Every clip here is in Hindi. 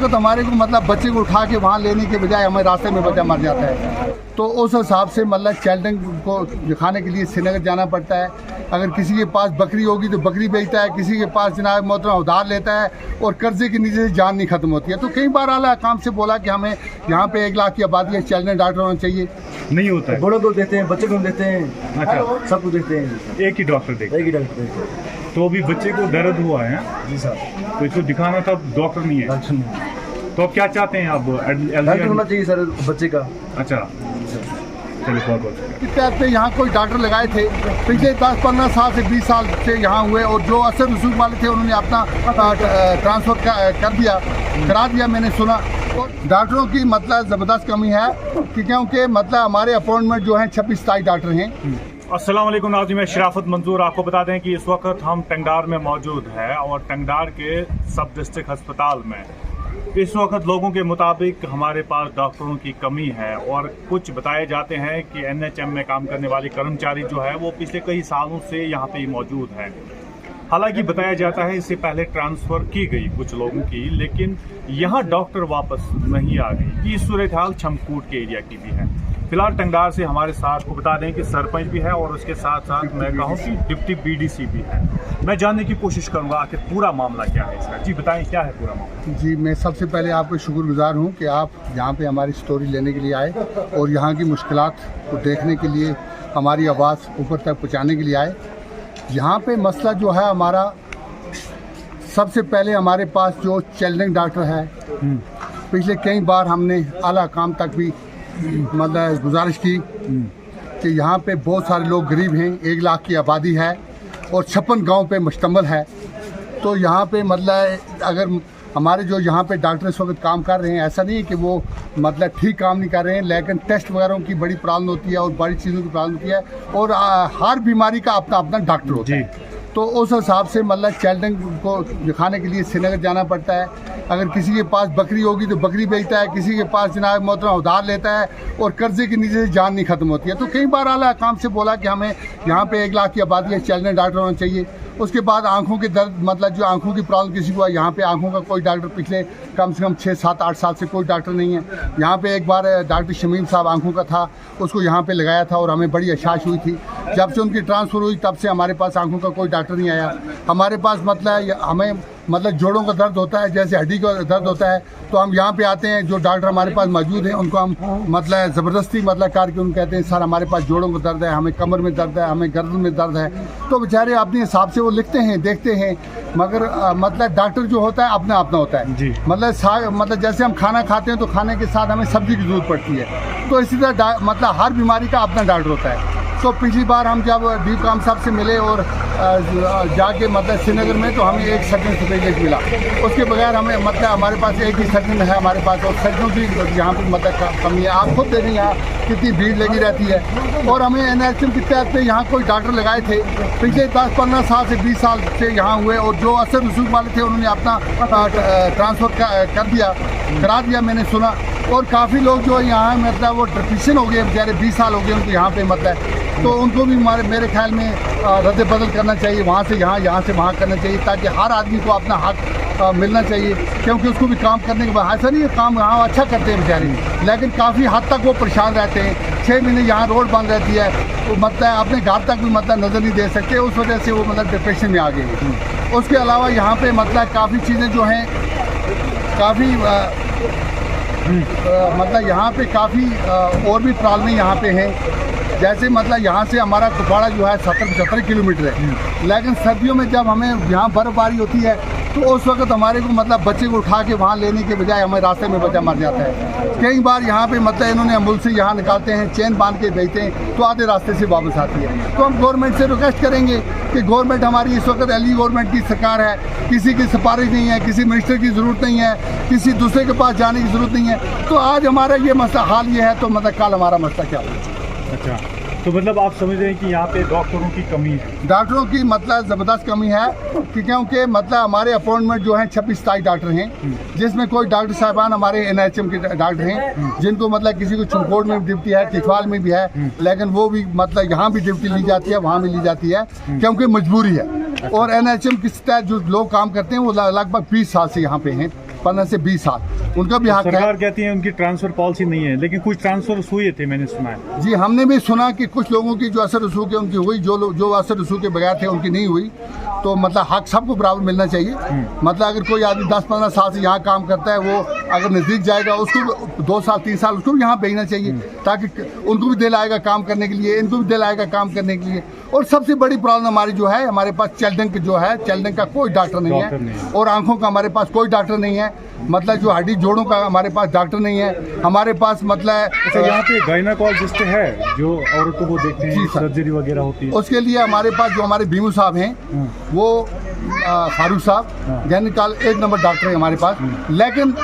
वक्त हमारे को मतलब बच्चे को उठा के वहाँ लेने के बजाय हमें रास्ते में बच्चा मर जाता है। तो उस हिसाब से मतलब चाइल्ड को दिखाने के लिए श्रीनगर जाना पड़ता है। अगर किसी के पास बकरी होगी तो बकरी बेचता है, किसी के पास जनाब मोहतरम उधार लेता है और कर्जे के नीचे से जान नहीं खत्म होती है। तो कई बार आला काम से बोला कि हमें यहाँ पे 1 लाख की आबादी है, चाइल्ड डॉक्टर होना चाहिए। नहीं होता है, बड़ों को देते हैं, बच्चों को देते हैं, अच्छा सबको देखते हैं, एक ही डॉक्टर देखते एक ही डॉक्टर देखते हैं। तो अभी बच्चे को दर्द हुआ है जी साहब, तो इसको दिखाना था, डॉक्टर नहीं है, डॉक्टर नहीं, तो अब क्या चाहते हैं आप? डॉक्टर होना चाहिए सर बच्चे का। अच्छा चलिए बहुत बहुत इस तहत पे यहाँ कोई डॉक्टर लगाए थे पिछले 10-15 साल से 20 साल से यहाँ हुए, और जो असर रसूख वाले थे उन्होंने अपना ट्रांसफ़र करा दिया मैंने सुना। तो डॉक्टरों की मतलब ज़बरदस्त कमी है कि क्योंकि मतलब हमारे अपॉइंटमेंट जो हैं 26-27 डॉक्टर हैं। अस्सलाम वालेकुम नाज़रीन, मैं शराफत मंजूर आपको बता दें कि इस वक्त हम टंगडार में मौजूद है और टंगडार के सब डिस्ट्रिक्ट अस्पताल में इस वक्त लोगों के मुताबिक हमारे पास डॉक्टरों की कमी है, और कुछ बताए जाते हैं कि NHM में काम करने वाले कर्मचारी जो है वो पिछले कई सालों से यहाँ पे मौजूद है। हालांकि बताया जाता है इससे पहले ट्रांसफ़र की गई कुछ लोगों की, लेकिन यहाँ डॉक्टर वापस नहीं आ गई। ये सूरत हाल छमकूट के एरिया की भी है। फिलहाल टंगडार से हमारे साथ को बता दें कि सरपंच भी है और उसके साथ साथ मैं कहूँ कि डिप्टी BDC भी है। मैं जानने की कोशिश करूँगा कि पूरा मामला क्या है इसका। जी बताएं, क्या है पूरा मामला? जी, मैं सबसे पहले आपको शुक्रगुजार हूँ कि आप यहाँ पे हमारी स्टोरी लेने के लिए आए और यहाँ की मुश्किलात को देखने के लिए, हमारी आवाज़ ऊपर तक पहुँचाने के लिए आए। यहाँ पे मसला जो है हमारा, सबसे पहले हमारे पास जो चिल्ड्रन डॉक्टर है, पिछले कई बार हमने आला काम तक भी मतलब गुजारिश की कि यहाँ पे बहुत सारे लोग गरीब हैं, 1 लाख की आबादी है और 56 गांव पे मुश्तमिल है। तो यहाँ पे मतलब अगर हमारे जो यहाँ पे डॉक्टर इस वक्त काम कर रहे हैं, ऐसा नहीं है कि वो मतलब ठीक काम नहीं कर रहे हैं, लेकिन टेस्ट वगैरह की बड़ी प्रॉब्लम होती है और बड़ी चीज़ों की प्रॉब्लम होती है, और हर बीमारी का अपना अपना डॉक्टर होता है। तो उस हिसाब से मतलब चाइल्ड को दिखाने के लिए श्रीनगर जाना पड़ता है। अगर किसी के पास बकरी होगी तो बकरी बेचता है, किसी के पास जनाब मोहतरम उधार लेता है और कर्जे के नीचे से जान नहीं खत्म होती है। तो कई बार आला काम से बोला कि हमें यहाँ पे 1 लाख की आबादी है, चाइल्ड डॉक्टर होना चाहिए। उसके बाद आंखों के दर्द, मतलब जो आंखों की प्रॉब्लम किसी को है, यहाँ पे आंखों का कोई डॉक्टर पिछले कम से कम 6-7-8 साल से कोई डॉक्टर नहीं है। यहाँ पे एक बार डॉक्टर शमीम साहब आंखों का था, उसको यहाँ पे लगाया था और हमें बड़ी अशाश हुई थी। जब से उनकी ट्रांसफ़र हुई तब से हमारे पास आंखों का कोई डॉक्टर नहीं आया। हमारे पास मतलब हमें मतलब जोड़ों का दर्द होता है, जैसे हड्डी का दर्द होता है, तो हम यहाँ पे आते हैं, जो डॉक्टर हमारे पास मौजूद हैं उनको हम मतलब ज़बरदस्ती मतलब करके उनको कहते हैं सर हमारे पास जोड़ों का दर्द है, हमें कमर में दर्द है, हमें गर्दन में दर्द है। तो बेचारे अपने हिसाब से वो लिखते हैं, देखते हैं, मगर मतलब डॉक्टर जो होता है अपना अपना होता है। मतलब जैसे हम खाना खाते हैं तो खाने के साथ हमें सब्जी की जरूरत पड़ती है, तो इसी तरह मतलब हर बीमारी का अपना डॉक्टर होता है। तो पिछली बार हम जब डी काम साहब से मिले और जाके मतलब श्रीनगर में, तो हमें एक सर्जन स्पेशलिस्ट मिला। उसके बगैर हमें मतलब हमारे पास एक ही सर्जन है हमारे पास, और सर्जनों की यहाँ पर मतलब कमी है। आप खुद देखें यहाँ कितनी भीड़ लगी रहती है। और हमें NHM के तहत पे यहाँ कोई डॉक्टर लगाए थे पिछले 10-15 साल से 20 साल से यहाँ हुए, और जो असर रसूख वाले थे उन्होंने अपना ट्रांसफ़र करा दिया मैंने सुना। और काफ़ी लोग जो यहाँ मतलब वो डिप्रेशन हो गए बेचारे, 20 साल हो गए उनको यहाँ पे मतलब, तो उनको भी मेरे ख्याल में रद्द बदल करना चाहिए, वहाँ से यहाँ, यहाँ से वहाँ करना चाहिए, ताकि हर आदमी को अपना हक मिलना चाहिए। क्योंकि उसको भी काम करने के बाद ऐसा नहीं है, काम यहाँ अच्छा करते हैं बेचारे, लेकिन काफ़ी हद तक वो परेशान रहते हैं। 6 महीने यहाँ रोड बंद रहती है, तो मतलब अपने घर तक भी मतलब नज़र नहीं दे सकते, उस वजह से वो मतलब डिप्रेशन में आ गए हैं। उसके अलावा यहाँ पे मतलब काफ़ी चीज़ें जो हैं, काफ़ी मतलब यहाँ पे काफ़ी और भी प्रॉब्लम यहाँ पे हैं। जैसे मतलब यहाँ से हमारा कुपवाड़ा जो है 70-75 किलोमीटर है, लेकिन सर्दियों में जब हमें यहाँ बर्फ़बारी होती है तो उस वक्त हमारे को मतलब बच्चे को उठा के वहाँ लेने के बजाय हमें रास्ते में बच्चा मर जाता है। कई बार यहाँ पे मतलब इन्होंने अमूल से यहाँ निकालते हैं, चेन बांध के भेजते हैं, तो आधे रास्ते से वापस आती है। तो हम गवर्नमेंट से रिक्वेस्ट करेंगे कि गवर्नमेंट हमारी इस वक्त एली गवर्नमेंट की सरकार है, किसी की सिफारिश नहीं है, किसी मिनिस्टर की ज़रूरत नहीं है, किसी दूसरे के पास जाने की ज़रूरत नहीं है। तो आज हमारा ये मसला हाल ये है, तो मतलब कल हमारा मसला क्या होगा। अच्छा, तो मतलब आप समझ रहे हैं कि यहाँ पे डॉक्टरों की कमी है? डॉक्टरों की मतलब ज़बरदस्त कमी है कि क्योंकि मतलब हमारे अपॉइंटमेंट जो हैं 26-27 डॉक्टर हैं, जिसमें कोई डॉक्टर साहिबान हमारे NHM के डॉक्टर हैं, जिनको मतलब किसी को चुमकोट में ड्यूटी है, तिथवाल में भी है, लेकिन वो भी मतलब यहाँ भी ड्यूटी ली जाती है, वहाँ भी ली जाती है, क्योंकि मजबूरी है। और NHM के तहत जो लोग काम करते हैं वो लगभग 20 साल से यहाँ पे हैं। 15 से 20 साल, उनका भी हक है। सरकार कहती है उनकी ट्रांसफर पॉलिसी नहीं है, लेकिन कुछ ट्रांसफर हुए थे, मैंने सुना है। जी, हमने भी सुना कि कुछ लोगों की जो असर रसूख है उनकी हुई, जो असर रसूख के बगैर थे उनकी नहीं हुई। तो मतलब हक सबको बराबर मिलना चाहिए। मतलब अगर कोई आदमी 10-15 साल से यहाँ काम करता है, वो अगर नज़दीक जाएगा उसको 2 साल 3 साल उसको भी यहाँ भेजना चाहिए, ताकि उनको भी दिल आएगा काम करने के लिए, इनको भी दिल आएगा काम करने के लिए। और सबसे बड़ी प्रॉब्लम हमारी जो है, हमारे पास चेल्डन जो है, चेल्डन का कोई डॉक्टर नहीं है, और आंखों का हमारे पास कोई डॉक्टर नहीं है। मतलब जो हड्डी जोड़ों का हमारे पास डॉक्टर नहीं है। हमारे पास मतलब अच्छा, यहाँ पे गायनाकोलॉजिस्ट है जो औरतों को देखते हैं, सर्जरी वगैरह होती है, उसके लिए हमारे पास जो हमारे भीमू साहब हैं, वो फारूक साहब गैनिकाल 1 नंबर डॉक्टर है हमारे पास। लेकिन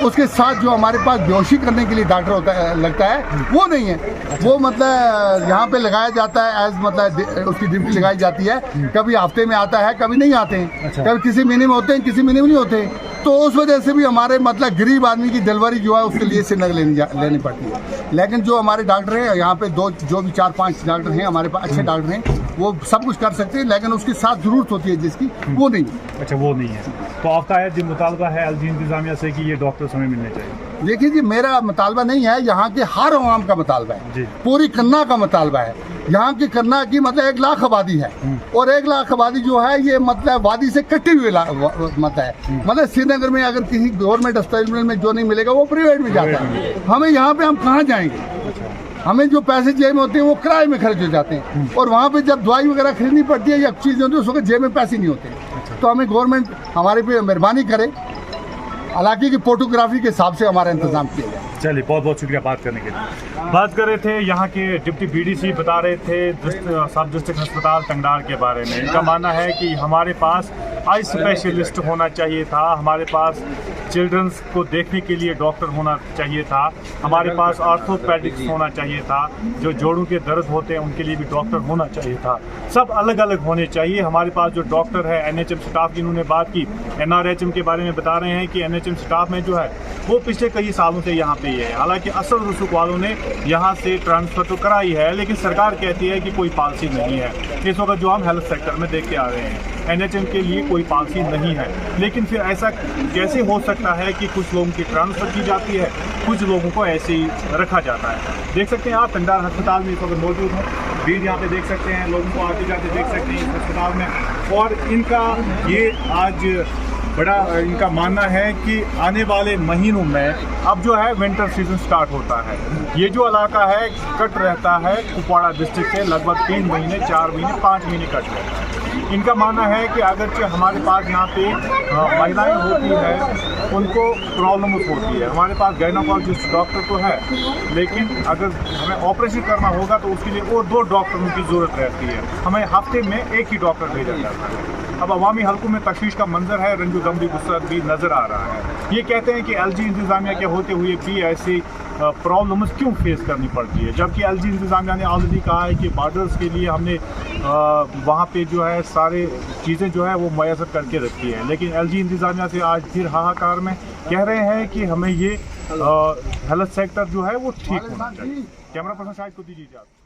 उसके साथ जो हमारे पास बेहोशी करने के लिए डॉक्टर होता है, लगता है, वो नहीं है। वो मतलब यहाँ पे लगाया जाता है एज मतलब उसकी ड्यूटी लगाई जाती है। कभी हफ्ते में आता है, कभी नहीं आते हैं। अच्छा। कभी किसी महीने में होते हैं, किसी महीने में नहीं होते। तो उस वजह से भी हमारे मतलब गरीब आदमी की डिलीवरी जो है उसके लिए श्रीनगर लेनी पड़ती है। लेकिन जो हमारे डॉक्टर हैं यहाँ पे, जो भी 4-5 डॉक्टर हैं हमारे पास, अच्छे डॉक्टर हैं, वो सब कुछ कर सकते हैं। लेकिन उसके साथ जरूरत होती है जिसकी, वो नहीं। अच्छा, वो नहीं है। तो आपका है जो मुतालबा है एलजी इंतजामिया से कि ये डॉक्टर हमें मिलने चाहिए? देखिए जी, मेरा मुतालबा नहीं है, यहाँ के हर आवाम का मुतालबा है, पूरी कन्ना का मुतालबा है। यहाँ की कन्ना की मतलब 1 लाख आबादी है, और 1 लाख आबादी जो है ये मतलब वादी से कटी हुई मतलब है। मतलब श्रीनगर में अगर किसी गवर्नमेंट अस्पताल में जो नहीं मिलेगा वो प्राइवेट में जाता है। हमें यहाँ पे हम कहाँ जाएंगे? हमें जो पैसे जेब में होते हैं वो किराए में खर्च हो जाते हैं, और वहाँ पे जब दवाई वगैरह खरीदनी पड़ती है या चीज़ें होती है, उस वक्त जेब में पैसे नहीं होते। तो हमें गवर्नमेंट हमारे पे मेहरबानी करे, इलाके की फोटोग्राफी के हिसाब से हमारा इंतजाम किया जाए। चलिए, बहुत बहुत शुक्रिया बात करने के लिए। बात कर रहे थे यहाँ के डिप्टी बीडीसी, बता रहे थे सब डिस्ट्रिक्ट अस्पताल टंगडार के बारे में। इनका मानना है कि हमारे पास आई स्पेशलिस्ट होना चाहिए था, हमारे पास चिल्ड्रंस को देखने के लिए डॉक्टर होना चाहिए था, हमारे पास ऑर्थोपेडिक्स होना चाहिए था, जो जोड़ों के दर्द होते हैं उनके लिए भी डॉक्टर होना चाहिए था। सब अलग अलग होने चाहिए। हमारे पास जो डॉक्टर है, एनएचएम स्टाफ की इन्होंने बात की, एनआरएचएम के बारे में बता रहे हैं कि एनएचएम स्टाफ में जो है वो पिछले कई सालों से यहाँ पे ही है। हालांकि असल रसूख वालों ने यहाँ से ट्रांसफ़र तो कराई है, लेकिन सरकार कहती है कि कोई पॉलिसी नहीं है। इस वक्त जो हम हेल्थ सेक्टर में देख के आ रहे हैं, एनएचएम के लिए कोई पॉलिसी नहीं है। लेकिन फिर ऐसा कैसे हो सकता है कि कुछ लोगों की ट्रांसफ़र की जाती है, कुछ लोगों को ऐसे ही रखा जाता है? देख सकते हैं आप टंगडार अस्पताल में इस वक्त मौजूद हैं, भीड़ यहाँ पे देख सकते हैं, लोगों को आते जाते देख सकते हैं इस अस्पताल में। और इनका ये आज बड़ा इनका मानना है कि आने वाले महीनों में अब जो है विंटर सीजन स्टार्ट होता है। ये जो इलाका है कट रहता है कुपवाड़ा डिस्ट्रिक्ट से लगभग 3 महीने, 4 महीने, 5 महीने कट रहता है। इनका मानना है कि अगरचे हमारे पास यहाँ पे महिलाएं होती है उनको प्रॉब्लम होती है, हमारे पास गायनाकोलॉजिस्ट डॉक्टर तो है, लेकिन अगर हमें ऑपरेशन करना होगा तो उसके लिए और 2 डॉक्टरों की ज़रूरत रहती है। हमें हफ्ते में 1 ही डॉक्टर भेजा जाता है। अब अवामी हल्कों में तशवीश का मंजर है, रंजो गमरी गुस्सा भी नज़र आ रहा है। ये कहते हैं कि एलजी इंतज़ामिया के होते हुए भी ऐसी प्रॉब्लम्स क्यों फेस करनी पड़ती है, जबकि एलजी इंतज़ामिया ने ऑलरेडी कहा है कि बॉर्डर्स के लिए हमने वहाँ पे जो है सारे चीज़ें जो है वो मैसर करके रखी है। लेकिन एलजी इंतज़ामिया से आज फिर हाहाकार में कह रहे हैं कि हमें ये हेल्थ सेक्टर जो है वो ठीक होना चाहिए। कैमरा पर्सन शाहिद को दीजिए इजाज़त।